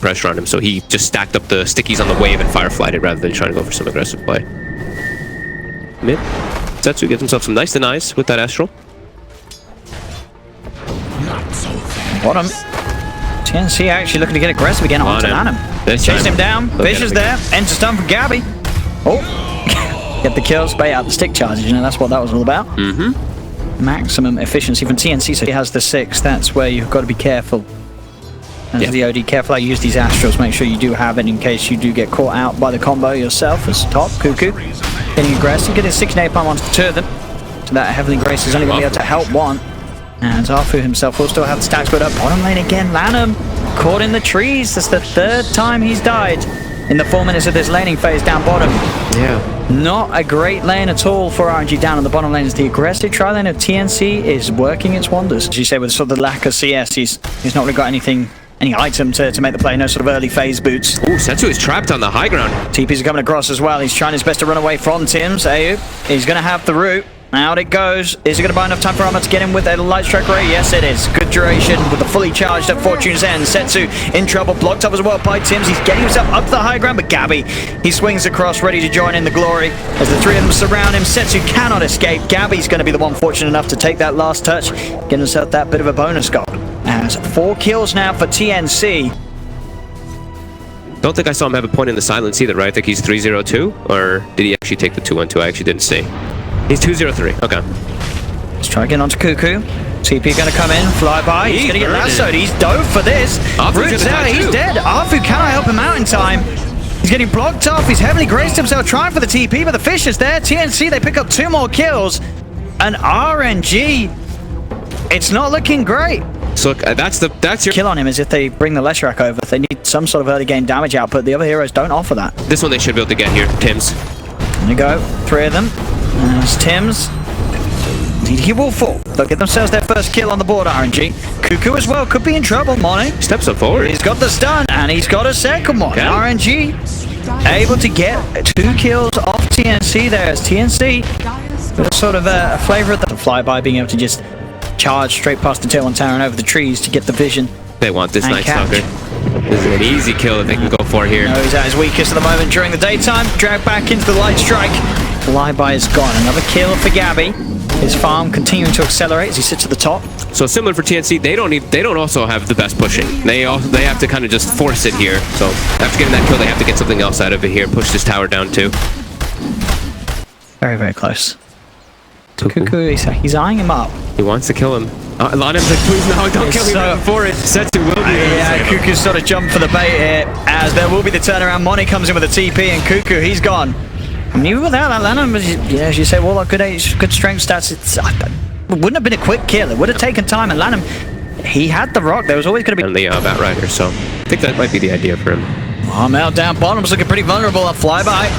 pressure on him, so he just stacked up the stickies on the wave and fireflied it rather than trying to go for some aggressive play. Mid. Setsu gets himself some nice denies with that Astral. Bottom. TNC actually looking to get aggressive again onto Lanham. Chasing him down. Vicious there. Enter stun from Gabby. Oh. Get the kills, bait out the stick charges. You know, that's what that was all about. Maximum efficiency from TNC, so he has the 6. That's where you've got to be careful. As the OD, careful how you use these Astrals. Make sure you do have it in case you do get caught out by the combo yourself as top. Cuckoo getting aggressive, getting 6 napalm onto 2 of them. So that Heavenly Grace is only going to be able to help 1. And Zafu himself will still have the stacks put up. Bottom lane again, Lanham caught in the trees. That's the 3rd time he's died in the 4 minutes of this laning phase down bottom. Not a great lane at all for RNG down on the bottom lane, as the aggressive tri-lane of TNC is working its wonders. As you say, with sort of the lack of CS, he's not really got any item to make the play, no sort of early phase boots. Ooh, Setsu is trapped on the high ground. TPs are coming across as well. He's trying his best to run away from Tims. Ayu, he's going to have the root. Out it goes. Is it going to buy enough time for Armor to get him with a light strike ray? Yes, it is. Good duration with the fully charged at Fortune's End. Setsu in trouble, blocked up as well by Tims. He's getting himself up to the high ground, but Gabby, he swings across, ready to join in the glory. As the 3 of them surround him, Setsu cannot escape. Gabby's going to be the one fortunate enough to take that last touch, getting himself that bit of a bonus goal. As 4 kills now for TNC. Don't think I saw him have a point in the silence either, right? I think he's 3-0-2, or did he actually take the 2-1-2? I actually didn't see. He's 2-0-3. Okay. Let's try again onto Cuckoo. TP going to come in, fly by. He's going to get lassoed. He's dove for this. Root's out. He's dead. Arfu cannot help him out in time. He's getting blocked off. He's heavily graced himself trying for the TP, but the fish is there. TNC, they pick up 2 more kills. And RNG, it's not looking great. So look, that's your kill on him is if they bring the Leshrac over. They need some sort of early game damage output. The other heroes don't offer that. This one they should be able to get here, Tims. There you go. 3 of them. There's Tims. He will fall. They'll get themselves their first kill on the board, RNG. Cuckoo as well could be in trouble, Monet. Steps up forward. He's got the stun, and he's got a second one. Okay. RNG able to get 2 kills off TNC there. As TNC, sort of a flavor of the flyby, being able to just charge straight past the tier 1 tower and over the trees to get the vision. They want this Night Stalker. This is an easy kill that they can go for here. No, he's at his weakest at the moment during the daytime. Dragged back into the light strike. Flyby is gone. Another kill for Gabby. His farm continuing to accelerate as he sits at the top. So similar for TNC, they don't also have the best pushing. They have to kind of just force it here. So after getting that kill, they have to get something else out of it here. Push this tower down too. Very, very close. Cuckoo, he's eyeing him up. He wants to kill him. Lanham's like, please no, don't kill me before it. Setsu will be yeah, Cuckoo's sort of jumped for the bait here, as there will be the turnaround. Money comes in with a TP, and Cuckoo, he's gone. I mean, even without that, Lanham, yeah, as you say, Warlock, good age, good strength stats. It wouldn't have been a quick kill. It would have taken time, and Lanham, he had the rock. There was always going to be... And the Batrider, so I think that might be the idea for him. Armel down bottom's looking pretty vulnerable. A flyby.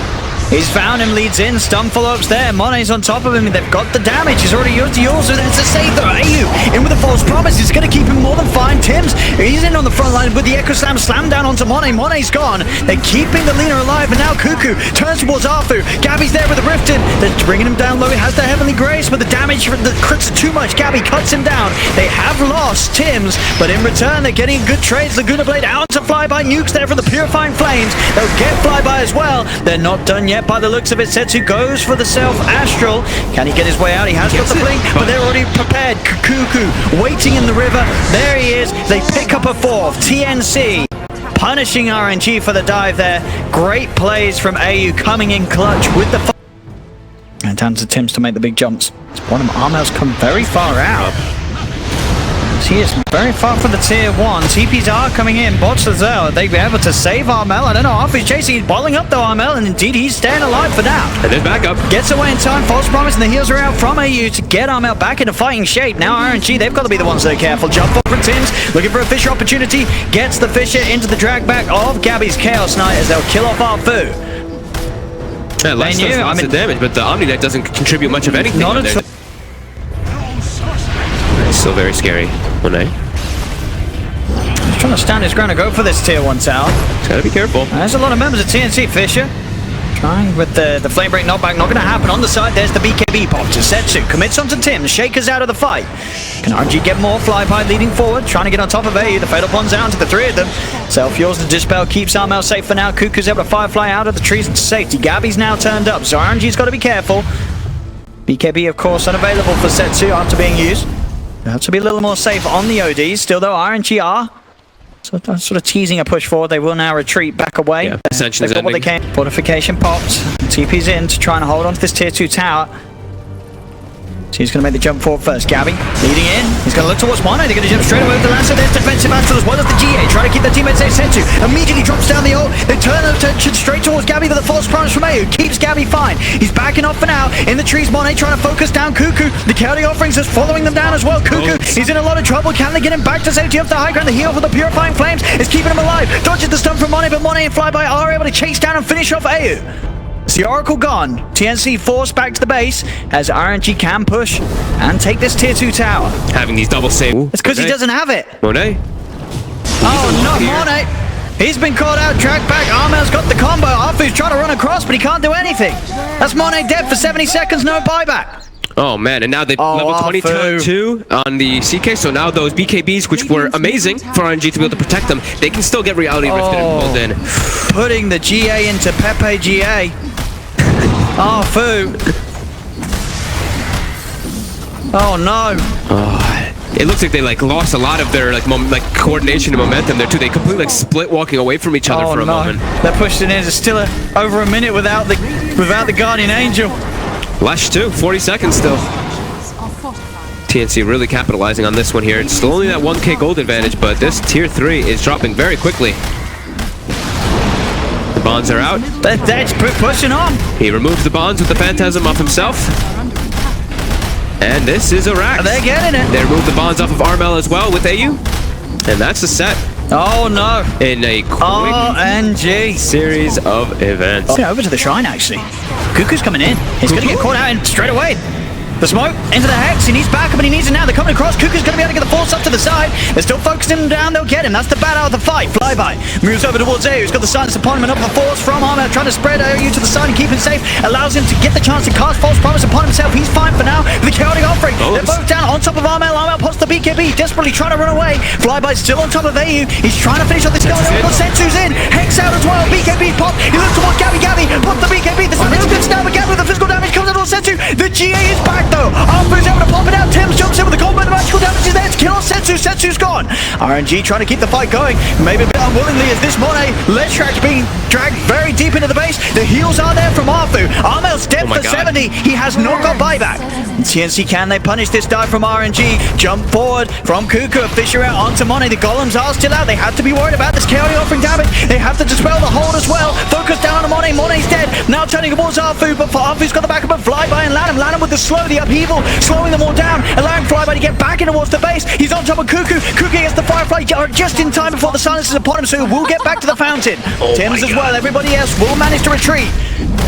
He's found him, leads in, stun follow-ups there. Monet's on top of him, they've got the damage. He's already used yours, so that's a save though. Ayu in with a false promise. It's going to keep him more than fine. Tims, he's in on the front line with the Echo Slam down onto Monet. Monet's gone. They're keeping the Lina alive, and now Cuckoo turns towards Arfu. Gabby's there with the Rifted. They're bringing him down low. He has the Heavenly Grace, but the damage from the crits are too much. Gabby cuts him down. They have lost Tims, but in return, they're getting good trades. Laguna Blade out to Flyby. Nukes there for the Purifying Flames. They'll get Flyby as well. They're not done yet by the looks of it. Setsu goes for the self-astral. Can he get his way out? He has got the blink, but they're already prepared. Cuckoo waiting in the river. There he is. They pick up a 4th. TNC punishing RNG for the dive there. Great plays from Ayu coming in clutch with the... And down to Tims to make the big jumps. Bottom Armel's come very far out. He is very far from the tier 1. TPs are coming in. Bots as well. They'll be able to save Armel. I don't know. Arfu's chasing. He's bottling up though, Armel. And indeed, he's staying alive for now. And then back up. Gets away in time. False promise. And the heals are out from AU to get Armel back into fighting shape. Now RNG, they've got to be the ones that are careful. Jump up from Tims. Looking for a Fisher opportunity. Gets the Fisher into the drag back of Gabby's Chaos Knight as they'll kill off Arfu. Yeah, lots of damage, but the Omninet doesn't contribute much of anything. Not at all. It's still very scary. Monet. He's trying to stand his ground and go for this tier 1 tower. He's got to be careful. There's a lot of members of TNC. Fisher Trying with the flame break knockback, not going to happen. On the side, there's the BKB pop to Setsu. Commits onto Tim, Shaker's out of the fight. Can RG get more? Flyby leading forward, trying to get on top of AU. The Fatal Pond's out to the three of them. Self-fuels the Dispel, keeps Armel safe for now. Cuckoo's able to Firefly out of the trees to safety. Gabby's now turned up, so RNG's got to be careful. BKB, of course, unavailable for Setsu after being used. They have to be a little more safe on the ODs. Still, though, RNG are sort of teasing a push forward. They will now retreat back away. Yeah, Ascension is ending. What they came. Fortification popped. TP's in to try and hold on to this tier 2 tower. So he's going to make the jump forward first. Gabby leading in. He's going to look towards Mono. They're going to jump straight away with the Lancer. There's defensive Astral as well as the GA. Trying to keep their teammates safe. Setsu immediately drops down the ult. They turn their attention straight towards Gabby with a false promise from AU. Keeps Gabby fine. He's backing off for now. In the trees, Monet trying to focus down Cuckoo. The chaotic offerings is following them down as well. Cuckoo is in a lot of trouble. Can they get him back to safety off the high ground? The heal for the Purifying Flames is keeping him alive. Dodges the stun from Monet, but Monet and Flyby are able to chase down and finish off AU. It's the Oracle gone. TNC forced back to the base as RNG can push and take this tier 2 tower. Having these double saves. It's because he doesn't have it. Monet. Oh, not Monet. He's been caught out, dragged back. Armel's got the combo. Arfu's trying to run across, but he can't do anything. That's Monet dead for 70 seconds, no buyback. Oh man, and now they level 22 on the CK, so now those BKBs, which were amazing for RNG to be able to protect them, they can still get reality rifted and pulled in. Putting the GA into Pepe GA. Arfu. Oh no. Oh, it looks like they lost a lot of their coordination and momentum there too. They completely split walking away from each other for a moment. They're pushed in. There's still over a minute without the Guardian Angel. Lash too, 40 seconds still. TNC really capitalizing on this one here. It's still only that 1k gold advantage, but this tier 3 is dropping very quickly. The bonds are out. That's pushing on. He removes the bonds with the Phantasm off himself. And this is a rack. They're getting it. They remove the bonds off of Armel as well with AU. And that's the set. Oh no. In a quick RNG series of events. Over to the shrine actually. Cuckoo's coming in. He's going to get caught out and straight away. The smoke into the hex. He needs backup and he needs it now. They're coming across. Cuckoo's going to be able to get the force up to the side. They're still focusing him down. They'll get him. That's the bad out of the fight. Flyby moves over towards AU. He's got the silence upon him and up the force from Armor. Trying to spread AU to the side and keep him safe. Allows him to get the chance to cast false promise upon himself. He's fine for now with the chaotic offering. They're both down on top of Armel. Armel pops the BKB. Desperately trying to run away. Flyby's still on top of AU. He's trying to finish off this skeleton. Setsu's in. Hex out as well. BKB pop. He looks towards Gabby. Gabby pop the BKB. This is good stab again with the physical damage comes out on Setsu. The GA is back though. Armfu's able to pop it out. Tim's jumps in with the combo. The magical damage is there to kill Setsu. Setsu's gone. RNG trying to keep the fight going. Maybe a bit unwillingly as this Monet ledge track's being dragged very deep into the base. The heals are there from Arfu. Armel's dead for 70. He has not got buyback. And TNC can they punish this dive from RNG? Jump forward from Cuckoo. Fisher out onto Monet. The Golems are still out. They have to be worried about this chaotic offering damage. They have to dispel the hold as well. Focus down on Monet. Monet's dead. Now turning towards Arfu, but Arfu's got the backup of Flyby and Lanham. Lanham with the slow, the upheaval, slowing them all down, allowing Flyby to get back in towards the base. He's on top of Cuckoo. Cuckoo gets the Firefly just in time before the silence is upon him, so he will get back to the fountain. Tim's as well. Everybody else will manage to retreat.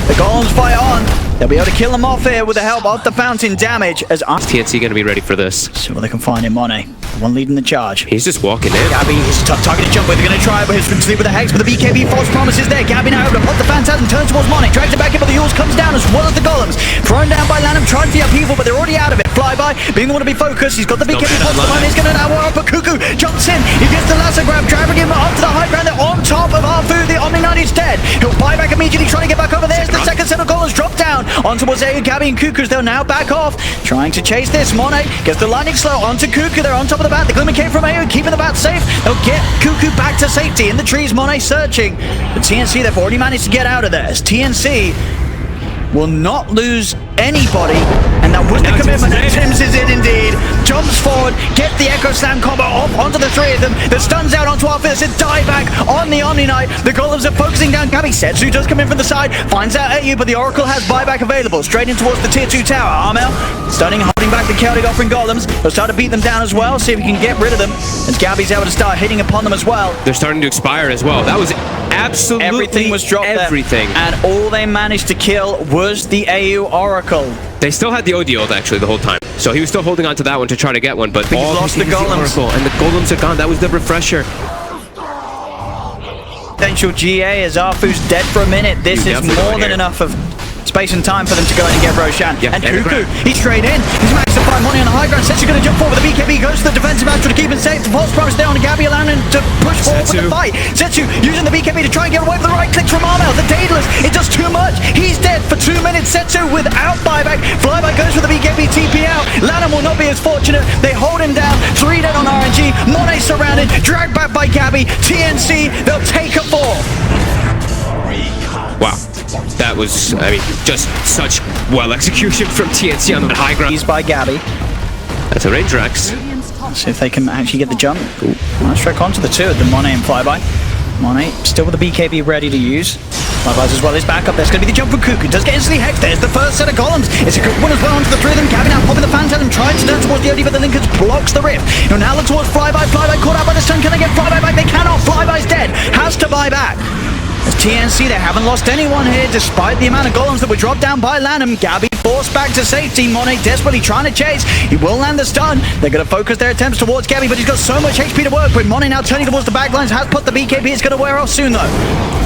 The Golems fire on. They'll be able to kill them off here with the help of the fountain damage as TNC going to be ready for this. See what they can find in Monet. The one leading the charge. He's just walking in. Gabby is a tough target to jump with. They're going to try it, but he's sleep with the hex, but the BKB false promise is there. Gabby now able to pop the Phantasm, turns towards Monet, drags it back in, but the Yules comes down as well as the Golems. Thrown down by Lanham, trying for the upheaval, but they're already out of it. Flyby, being the one to be focused. He's got the BKB false promise. He's going to now up, but Cuckoo jumps in. He gets the lasso grab, dragging him up to the high ground. They're on top of Arfu. The Omni Knight is dead. He'll buy back immediately, trying to get back over there. As the second set of Golems drop down on towards AU, Gabby and Cuckoo's. They'll now back off, trying to chase this. Monet gets the lightning slow onto Cuckoo. They're on top of the bat. The Glimmer came from AU, keeping the bat safe. They'll get Cuckoo back to safety. In the trees, Monet searching. The TNC, they've already managed to get out of there. As TNC will not lose anybody, and that was the commitment. And Tim's is it indeed. Jumps forward, get the Echo Slam combo off onto the three of them. The stuns out onto Arfu. It's a die back on the Omni Knight. The Golems are focusing down Gabby. Setsu does come in from the side, finds out AU, but the Oracle has buyback available. Straight in towards the tier 2 tower. Armel stunning, holding back the chaotic offering Golems. They'll start to beat them down as well, see if we can get rid of them. As Gabby's able to start hitting upon them as well. They're starting to expire as well. That was absolutely everything was dropped everything. There. And all they managed to kill was the AU Oracle. They still had the OD ult actually the whole time. So he was still holding on to that one to try to get one, but he's lost the Golems. And the Golems are gone. That was the refresher. Potential GA as Arfu's dead for a minute. This is more than enough of space and time for them to go in and get Roshan. And Cuckoo, he's straight in. He's managed to find Money on the high ground. Setsu's going to jump forward with the BKB. Goes to the defensive Astro to keep him safe. The false promise there on Gabby, allowing him to push forward with the fight. Setsu using the BKB to try and get away with the right clicks from Armel. The Daedalus, it does too much. He's dead for 2 minutes. Setsu without buyback. Flyby goes for the BKB TP out. Lanham will not be as fortunate. They hold him down. 3 dead on RNG. Monet surrounded. Dragged back by Gabby. TNC, they'll take a fall. Wow. That was, I mean, just such well execution from TNC on the high ground. He's by Gabby. That's a range Rex. See if they can actually get the jump. Nice track onto the two of the Monet and Flyby. Monet still with the BKB ready to use. Flyby's as well as backup. There's going to be the jump from Cuckoo. Does get instantly hexed. There's the first set of Golems. It's a good one as well onto the three of them. Gabby now popping the Phantasm, trying to turn towards the OD, but the Linkers blocks the rift. He'll now look towards Flyby. Flyby caught out by the stun. Can they get Flyby back? They cannot. Flyby's dead. Has to buy back. As TNC, they haven't lost anyone here, despite the amount of Golems that were dropped down by Lanham. Gabby forced back to safety. Monet desperately trying to chase. He will land the stun. They're going to focus their attempts towards Gabby, but he's got so much HP to work with. Monet now turning towards the backlines, has put the BKB. It's going to wear off soon, though.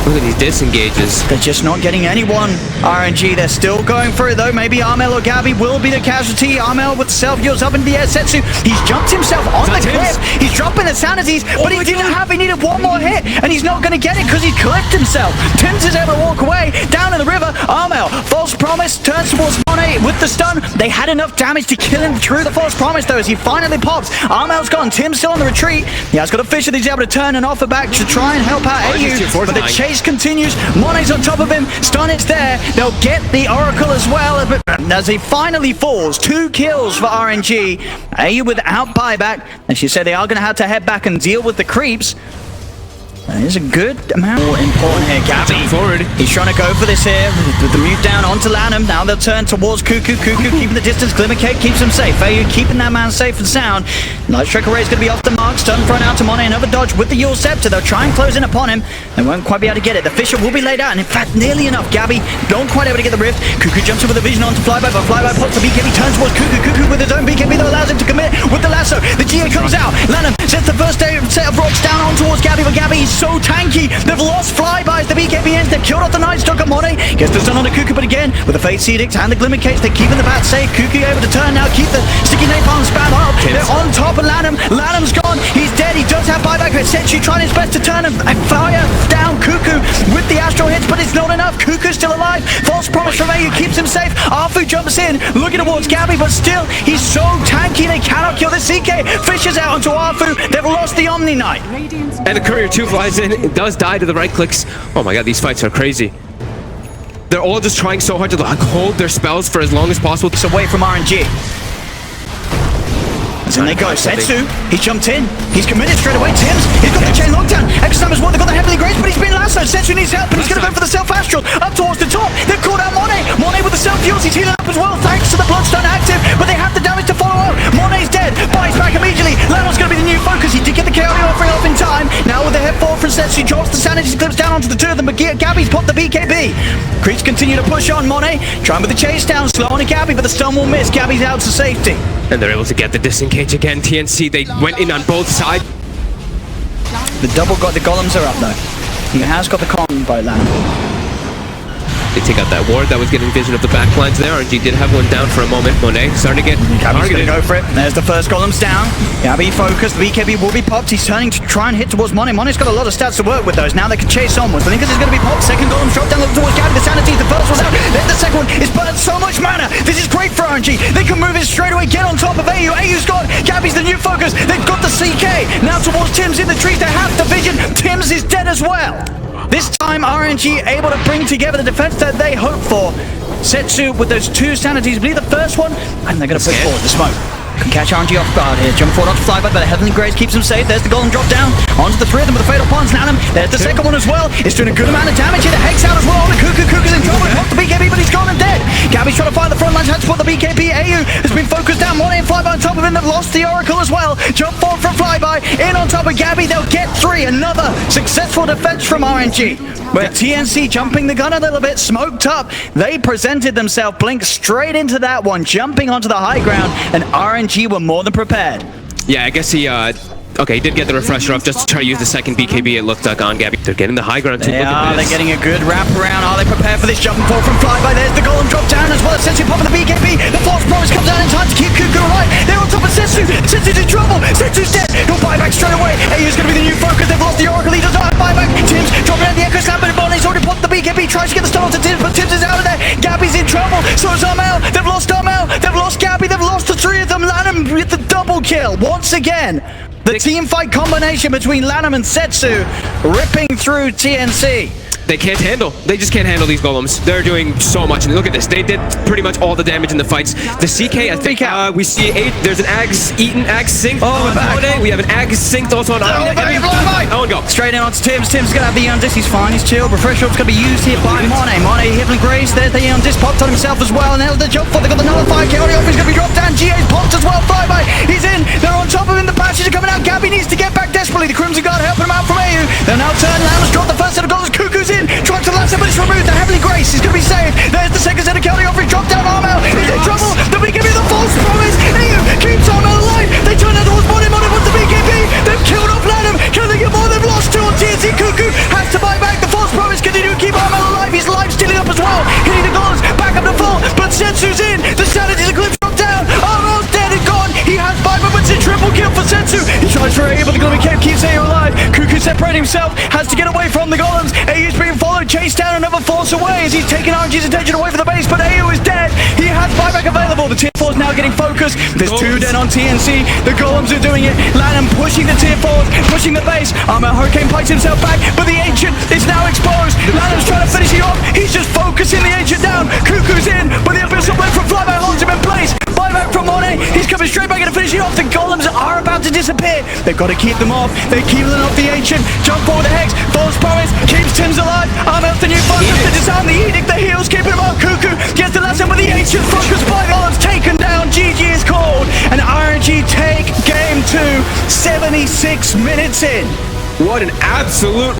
Look at these disengages. They're just not getting anyone. RNG, they're still going for it, though. Maybe Armel or Gabby will be the casualty. Armel with self-heals up in the air. Setsu, he's jumped himself on the cliff. He's dropping the sanities, but he didn't have, he needed one more hit, and he's not going to get it because he clipped himself. Tim's is able to walk away down in the river. Armel, false promise, turns towards Monet with the stun. They had enough damage to kill him through the false promise, though, as he finally pops. Armel's gone. Tim's still on the retreat. He has got a fish that he's able to turn and offer back to try and help out AU, but the chase continues. Monet's on top of him. Stun is there. They'll get the Oracle as well, but as he finally falls, 2 kills for RNG. AU without buyback, and she said they are going to have to head back and deal with the creeps. That is a good amount. More important here, Gabby. Forward. He's trying to go for this here. With the mute down onto Lanham. Now they'll turn towards Cuckoo. Cuckoo keeping the distance. Glimmercake keeps him safe. AU keeping that man safe and sound. Night Striker Ray is going to be off the mark. Stun thrown out to Monet. Another dodge with the Yule Scepter. They'll try and close in upon him. They won't quite be able to get it. The Fisher will be laid out. And in fact, nearly enough. Gabby don't quite able to get the rift. Cuckoo jumps in with a vision onto Flyby, but Flyby pops the BKB. Turns towards Cuckoo. Cuckoo with his own BKB that allows him to commit with the lasso. The GA comes out. Lanham sets the first set of rocks down on towards Gabby, but Gabby is so tanky. They've lost Flybys. The BKB ends. They've killed off the Night Stalker. Monet gets the stun on the Cuckoo, but again, with the Fate Edict and the Glimmer Cage, they're keeping the bat safe. Cuckoo able to turn now, keep the sticky napalm spam up. They're on top of Lanham. Lanham's gone. He's dead. He does have buyback. Setsu trying his best to turn and fire down Cuckoo with the Astral hits, but it's not enough. Cuckoo's still alive. False promise from AU keeps him safe. Arfu jumps in, looking towards Gabby, but still, he's so tanky they cannot kill the CK. Fishes out onto Arfu. They've lost the Omni Knight. And the Courier 2 flies in. It does die to the right clicks. Oh my god, these fights are crazy. They're all just trying so hard to hold their spells for as long as possible. It's away from RNG. And they go. Setsu, he's jumped in. He's committed straight away. Tim's, he's got the chain lockdown. Extra as well. They've got the Heavenly Grace, but he's been lassoed. Setsu needs help, and he's going to go for the self-astral. Up towards the top. They've called out Monet. Monet with the self-fuels. He's healing up as well, thanks to the Bloodstone active, but they have the damage to follow up. Monet's dead. Buys back immediately. Lano's going to be the new focus. He did get the KO offering off in time. Now with the head forward from Setsu, drops the sanity clips down onto the two of them, but Gabby's popped the BKB. Creeps continue to push on Monet. Trying with the chase down. Slow on to Gabby, but the stun will miss. Gabby's out to safety. And they're able to get the disengage again. TNC, they went in on both sides. The double got the Golems are up though. He has got the combo land. They take out that ward that was getting vision of the backlines there. RNG did have one down for a moment. Monet starting to get Gabby's going targeted. to go for it. There's the first Golems down. Gabby focused. The BKB will be popped. He's turning to try and hit towards Monet. Monet's got a lot of stats to work with those. Now they can chase onwards. The Linkers is going to be popped. Second Golem drop down towards Gabby. The sanity. The first one's out. Then the second one is burned so much mana. This is great for RNG. They can move it straight away. Get on top of AU. AU's gone. Gabby's the new focus. They've got the CK. Now towards Tim's in the trees. They have the vision. Tim's is dead as well. This time RNG able to bring together the defense that they hoped for. Setsu with those 2 sanities. I believe the first one, and they're going to push forward the smoke. Can catch RNG off guard here. Jump forward onto Flyby, but the Heavenly Grace keeps him safe. There's the Golem drop down onto the 3 of them with the Fatal Pawns. Lanham. There's the second one as well. It's doing a good amount of damage here. The Hex out as well. The Cuckoo's in trouble. Popped the BKB, but he's gone and dead. Gabby's trying to find the front lines. Had to put the BKB. AU has been focused down. Monet and Flyby on top of him. They've lost the Oracle as well. Jump forward from Flyby. In on top of Gabby. They'll get 3. Another successful defense from RNG. But TNC jumping the gun a little bit. Smoked up. They presented themselves. Blink straight into that one. Jumping onto the high ground. And RNG were more than prepared. Yeah, I guess he Okay, he did get the refresher off just to try to use the second BKB. It looked on Gabby. They're getting the high ground too. Look at They're this. getting a good wrap around. Are they prepared for this jumping forward from Flyby? There's the Golem drop down as well as Setsu popping the BKB. The False Promise comes down in time to keep Cuckoo alive. They're on top of Setsu. Setsu's in trouble. Setsu's dead. He'll buy back straight away. AU's going to be the new focus. They've lost the Oracle. He does not have buyback. Tim's dropping out the Echo Slam, but Bonnie's already popped the BKB. Tries to get the start to Tims, but Tims is out of there. Gabby's in trouble. So is Armel. They've lost Armel. They've lost Gabby. They've lost the three of them. Lanham with the double kill once again. The team fight combination between Lanham and Setsu ripping through TNC. They can't handle. They just can't handle these golems. They're doing so much. And look at this. They did pretty much all the damage in the fights. The CK, I think we see 8. There's an Ags eaten, Ags synced on Holiday. We have an Ags synced also on Owen go. Straight in onto Tims. Tims is going to have the Eon Disc. He's fine. He's chill. Refresh up's going to be used here by Monet. Monet, Heavenly Grace. There's the Eon Disc popped on himself as well. And there's the jump for. They've got the nullifier. Chaotic Offer is going to be dropped down. GA's popped as well. Flyby. He's in. They're on top of him. The patches are coming out. Gabby needs to get back desperately. The Crimson Guard helping him out from AU. They'll now turn. Lamb's dropped the first set of goals. Cuckoo's in. Trying to last but it's removed. The Heavenly Grace is going to be saved. There's the second set of Chaotic Offer. Drop down Armel. He's in trouble. The BKB, the False Promise. AU keeps Armel alive. They turn out towards Monet. Monet wants the BKB. They've killed off Lanham. Can they get more? They've lost 2 on TNC. Cuckoo has to buy back. The False Promise continue to keep Armel alive. His life stealing up as well. Hitting the goals. Back up to full. But Setsu's in. The Sanity is a glimpse drop down. Armel's dead and gone. He has 5 moments. A triple kill for Setsu. He tries for AU, but the Gloomy Cave keeps AU alive. Cuckoo separating himself. Has to get away from the Golems. AU's being followed. Chased down another Force away as he's taking RNG's attention away from the base, but AU is dead. He has buyback available. The tier 4 is now getting focused. There's 2 dead on TNC. The Golems are doing it. Lanham pushing the tier 4s, pushing the base. Hurricane pikes himself back, but the Ancient is now exposed. Lanham's trying to finish it off. He's just focusing the Ancient down. Cuckoo's in, but the Abyssal Blade from Flyby holds him in place. Buyback from Monet. He's coming straight back and finishing off. The Golems are about to disappear. They've got to keep them off. They're keeping off the Ancient. Jump forward to Hex. False Promise keeps Tims alive. Armel's the new focus to disarm the Edict. The heals keeping him up. Cuckoo gets the last one with the Ancient focus by Golems taken down. GG is called. And RNG take game 2. 76 minutes in. What an absolute